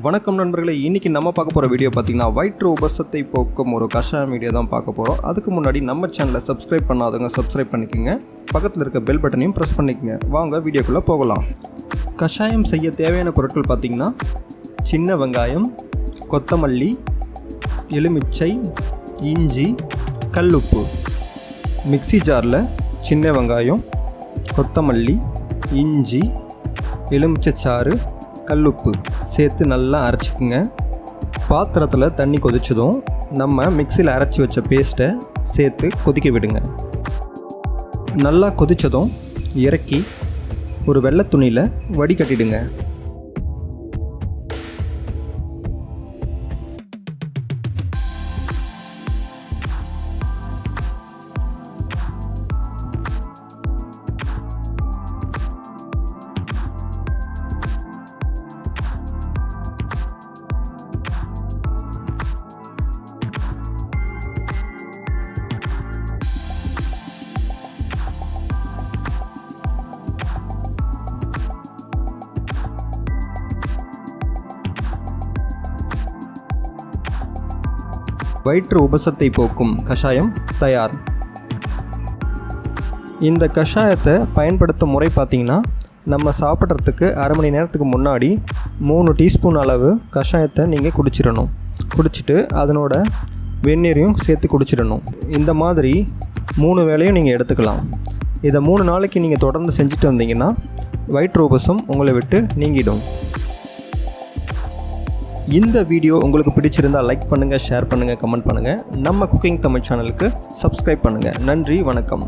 வணக்கம் நண்பர்களே, இன்றைக்கி நம்ம பார்க்க போகிற வீடியோ பார்த்திங்கன்னா வயிற்று உபசத்தை போக்கும் ஒரு கஷாயம் வீடியோ தான் பார்க்க போகிறோம். அதுக்கு முன்னாடி நம்ம சேனலை சப்ஸ்கிரைப் பண்ணாதவங்க சப்ஸ்கிரைப் பண்ணிக்கோங்க, பக்கத்தில் இருக்க பெல் பட்டனையும் ப்ரெஸ் பண்ணிக்கோங்க. வாங்க வீடியோக்குள்ளே போகலாம். கஷாயம் செய்ய தேவையான பொருட்கள் பார்த்திங்கன்னா சின்ன வெங்காயம், கொத்தமல்லி, எலுமிச்சை, இஞ்சி, கல்லுப்பு. மிக்ஸி ஜாரில் சின்ன வெங்காயம், கொத்தமல்லி, இஞ்சி, எலுமிச்சை சாறு, கல்லுப்பு சேர்த்து நல்லா அரைச்சிக்குங்க. பாத்திரத்தில் தண்ணி கொதிச்சதும் நம்ம மிக்சியில் அரைச்சி வச்ச பேஸ்ட்டை சேர்த்து கொதிக்க விடுங்க. நல்லா கொதித்ததும் இறக்கி ஒரு வெள்ளை துணியில் வடிகட்டிடுங்க. வயிற்று உபசத்தை போக்கும் கஷாயம் தயார். இந்த கஷாயத்தை பயன்படுத்தும் முறை பார்த்திங்கன்னா, நம்ம சாப்பிட்றதுக்கு அரை மணி நேரத்துக்கு முன்னாடி 3 டீஸ்பூன் அளவு கஷாயத்தை நீங்கள் குடிச்சிடணும். குடிச்சிட்டு அதனோட வெந்நீரையும் சேர்த்து குடிச்சிடணும். இந்த மாதிரி 3 வேளையும் நீங்கள் எடுத்துக்கலாம். இதை 3 நாளைக்கு நீங்கள் தொடர்ந்து செஞ்சுட்டு வந்தீங்கன்னா வயிற்று உபசம் உங்களை விட்டு நீங்கிடும். இந்த வீடியோ உங்களுக்கு பிடிச்சிருந்தால் லைக் பண்ணுங்கள், ஷேர் பண்ணுங்கள், கமெண்ட் பண்ணுங்கள். நம்ம குக்கிங் தமிழ் சேனலுக்கு சப்ஸ்கிரைப் பண்ணுங்கள். நன்றி, வணக்கம்.